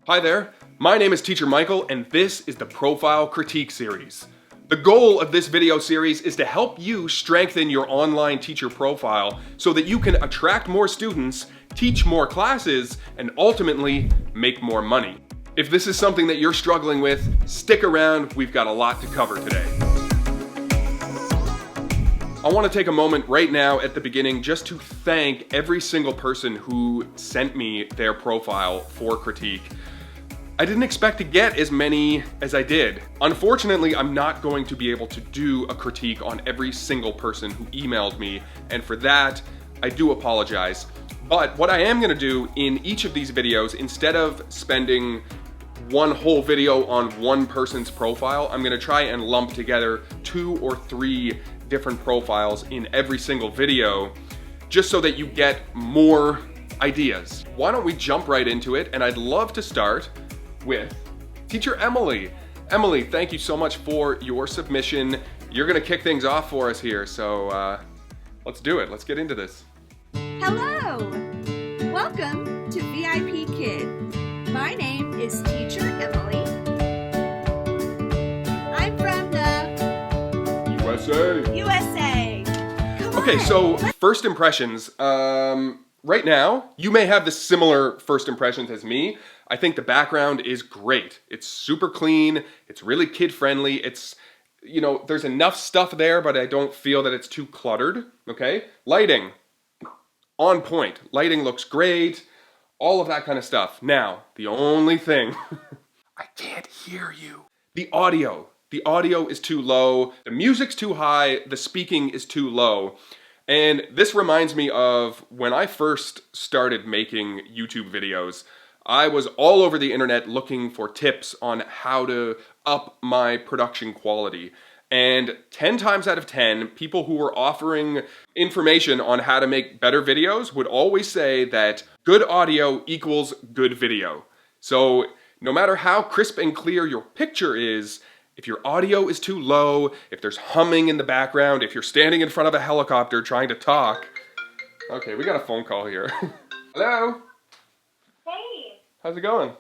Hi there, my name is Teacher Michael and this is the Profile Critique Series. The goal of this video series is to help you strengthen your online teacher profile so that you can attract more students, teach more classes, and ultimately make more money. If this is something that you're struggling with, stick around, we've got a lot to cover today. I want to take a moment right now at the beginning just to thank every single person who sent me their profile for critique. I didn't expect to get as many as I did. Unfortunately, I'm not going to be able to do a critique on every single person who emailed me, and for that, I do apologize. But what I am gonna do in each of these videos, instead of spending one whole video on one person's profile, I'm gonna try and lump together 2 or 3 different profiles in every single video, just so that you get more ideas. Why don't we jump right into it? And I'd love to start with Teacher Emily. Emily, thank you so much for your submission. You're gonna kick things off for us here, so let's do it. Let's get into this. Hello! Welcome to VIPKid. My name is Teacher Emily. I'm from the USA. Okay, so first impressions. Right now, you may have the similar first impressions as me. I think the background is great. It's super clean. It's really kid-friendly. It's, you know, there's enough stuff there, but I don't feel that it's too cluttered, okay? Lighting, on point. Lighting looks great. All of that kind of stuff. Now, the only thing, I can't hear you. The audio. The audio is too low. The music's too high. The speaking is too low. And this reminds me of when I first started making YouTube videos. I was all over the internet looking for tips on how to up my production quality. And 10 times out of 10, people who were offering information on how to make better videos would always say that good audio equals good video. So no matter how crisp and clear your picture is, if your audio is too low, if there's humming in the background, if you're standing in front of a helicopter trying to talk. Okay, we got a phone call here. Hello? Hey. How's it going?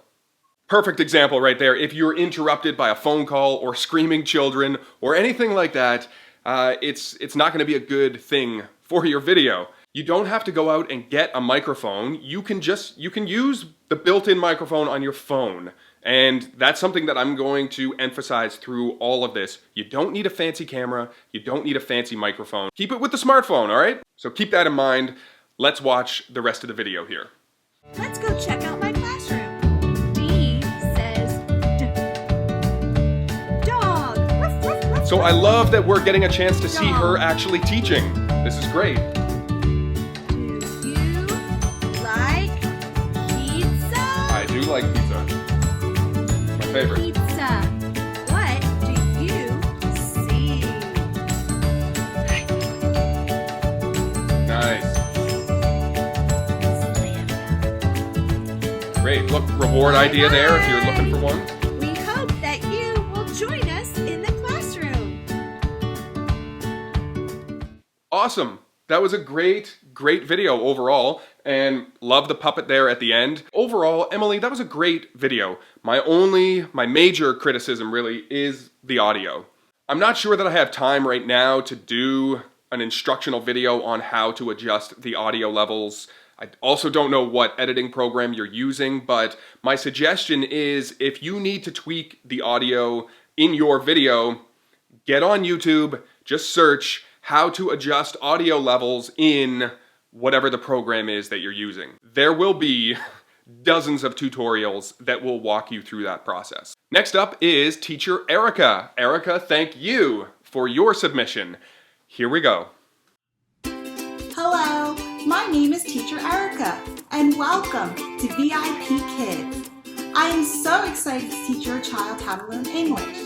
Perfect example right there. If you're interrupted by a phone call or screaming children or anything like that, it's not gonna be a good thing for your video. You don't have to go out and get a microphone. You can use the built-in microphone on your phone. And that's something that I'm going to emphasize through all of this. You don't need a fancy camera. You don't need a fancy microphone. Keep it with the smartphone, all right? So keep that in mind. Let's watch the rest of the video here. Let's go check out my classroom. D says dog. Ruff, ruff, ruff, So I love that we're getting a chance to see her actually teaching. This is great. Do you like pizza? I do like pizza. My favorite. Pizza. What do you see? Nice. Great. Look, reward idea there if you're looking for one. We hope that you will join us in the classroom. Awesome. That was a great video overall, and love the puppet there at the end. Overall, Emily, that was a great video. My major criticism really is the audio. I'm not sure that I have time right now to do an instructional video on how to adjust the audio levels. I also don't know what editing program you're using, but my suggestion is if you need to tweak the audio in your video, get on YouTube, just search how to adjust audio levels in whatever the program is that you're using. There will be dozens of tutorials that will walk you through that process. Next up is Teacher Erica. Erica, thank you for your submission. Here we go. Hello, my name is Teacher Erica, and welcome to VIPKid. I am so excited to teach your child how to learn English.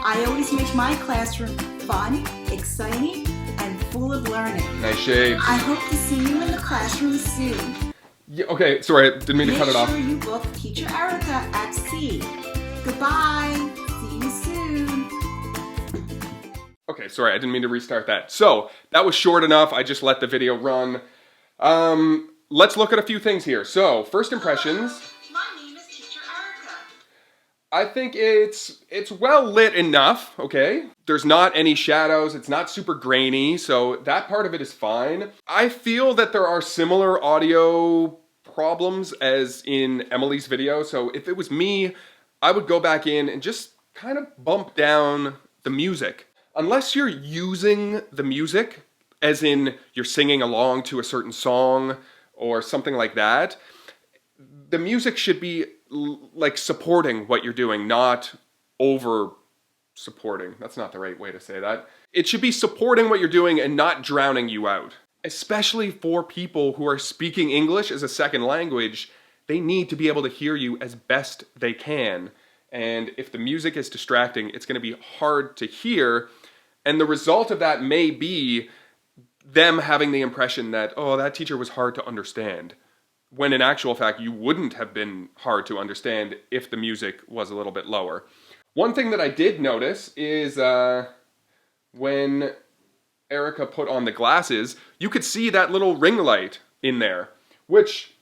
I always make my classroom fun, exciting, and full of learning. Nice shades. I hope to see you in the classroom soon. Yeah, okay, sorry, I didn't mean to cut it off. Make sure you book Teacher Erica at C. Goodbye. See you soon. Okay, sorry, I didn't mean to restart that. So, that was short enough. I just let the video run. Let's look at a few things here. So, first impressions. My name is Teacher Erica. I think it's well lit enough, okay? There's not any shadows, it's not super grainy, so that part of it is fine. I feel that there are similar audio problems as in Emily's video, so if it was me, I would go back in and just kind of bump down the music. Unless you're using the music, as in you're singing along to a certain song or something like that, the music should be like supporting what you're doing, not over supporting. That's not the right way to say that. It should be supporting what you're doing and not drowning you out. Especially for people who are speaking English as a second language, they need to be able to hear you as best they can. And if the music is distracting, it's going to be hard to hear. And the result of that may be them having the impression that, oh, that teacher was hard to understand. When in actual fact, you wouldn't have been hard to understand if the music was a little bit lower. One thing that I did notice is when Erica put on the glasses, you could see that little ring light in there, which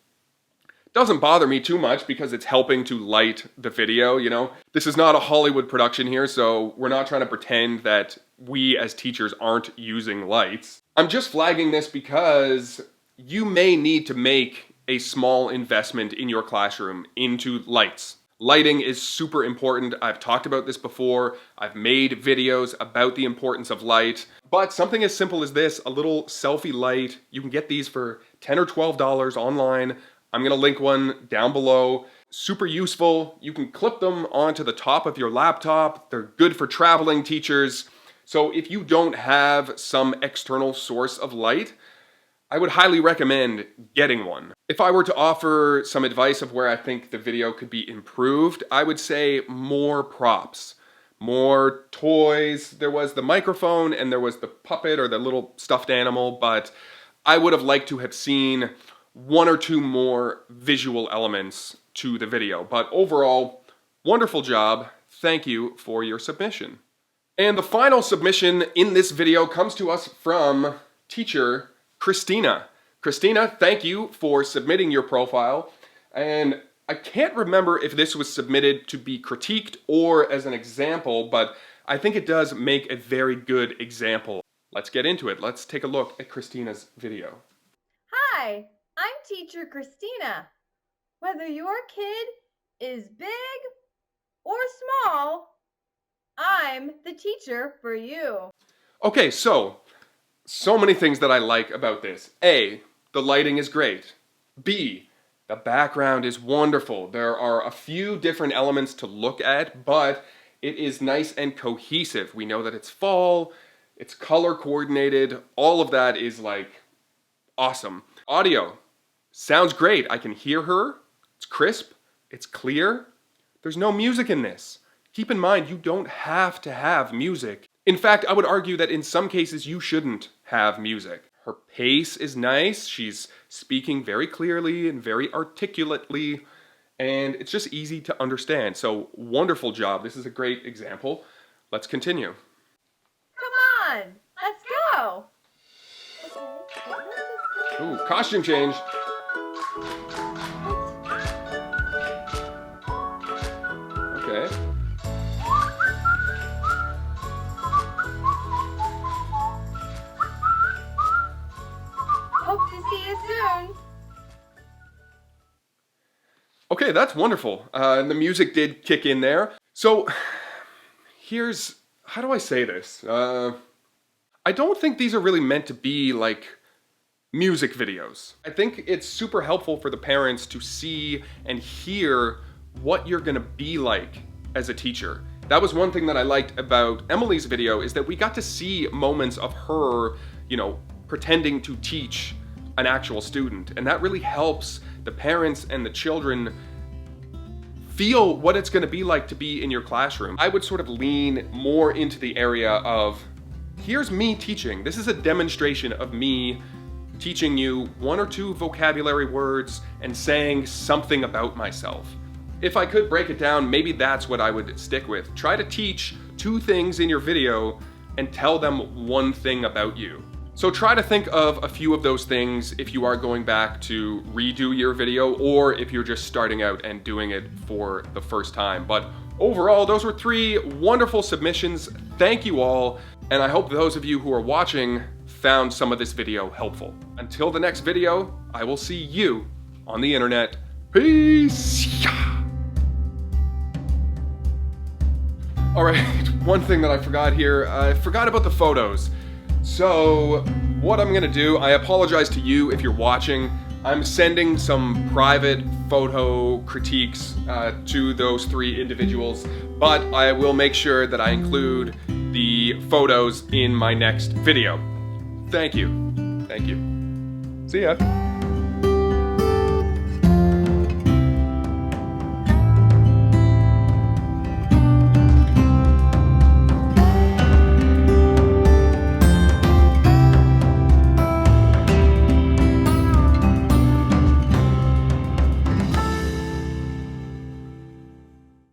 doesn't bother me too much because it's helping to light the video, you know? This is not a Hollywood production here, so we're not trying to pretend that we as teachers aren't using lights. I'm just flagging this because you may need to make a small investment in your classroom into lights. Lighting is super important. I've talked about this before. I've made videos about the importance of light. But something as simple as this, a little selfie light, you can get these for $10 or $12 online. I'm gonna link one down below. Super useful. You can clip them onto the top of your laptop. They're good for traveling teachers. So if you don't have some external source of light, I would highly recommend getting one. If I were to offer some advice of where I think the video could be improved, I would say more props, more toys. There was the microphone and there was the puppet or the little stuffed animal, but I would have liked to have seen one or two more visual elements to the video. But overall, wonderful job. Thank you for your submission. And the final submission in this video comes to us from teacher Christina. Christina, thank you for submitting your profile. And I can't remember if this was submitted to be critiqued or as an example, but I think it does make a very good example. Let's get into it. Let's take a look at Christina's video. Hi, I'm teacher Christina. Whether your kid is big or small, I'm the teacher for you. Okay, so many things that I like about this. A, the lighting is great. B, the background is wonderful. There are a few different elements to look at, but it is nice and cohesive. We know that it's fall, it's color coordinated, all of that is like awesome. Audio, sounds great. I can hear her, it's crisp, it's clear. There's no music in this. Keep in mind, you don't have to have music. In fact, I would argue that in some cases you shouldn't have music. Her pace is nice, she's speaking very clearly and very articulately, and it's just easy to understand. So, wonderful job. This is a great example. Let's continue. Come on, let's go. Ooh, costume change. Okay. Hope to see you soon. Okay, that's wonderful. And the music did kick in there. So, how do I say this? I don't think these are really meant to be like music videos. I think it's super helpful for the parents to see and hear what you're gonna be like as a teacher. That was one thing that I liked about Emily's video, is that we got to see moments of her, you know, pretending to teach an actual student. And that really helps the parents and the children feel what it's gonna be like to be in your classroom. I would sort of lean more into the area of, here's me teaching. This is a demonstration of me teaching you one or two vocabulary words and saying something about myself. If I could break it down, maybe that's what I would stick with. Try to teach two things in your video and tell them one thing about you. So try to think of a few of those things if you are going back to redo your video, or if you're just starting out and doing it for the first time. But overall, those were 3 wonderful submissions. Thank you all, and I hope those of you who are watching found some of this video helpful. Until the next video, I will see you on the internet. Peace! All right, one thing that I forgot here, I forgot about the photos. So what I'm gonna do, I apologize to you if you're watching. I'm sending some private photo critiques to those 3 individuals, but I will make sure that I include the photos in my next video. Thank you. Thank you. See ya.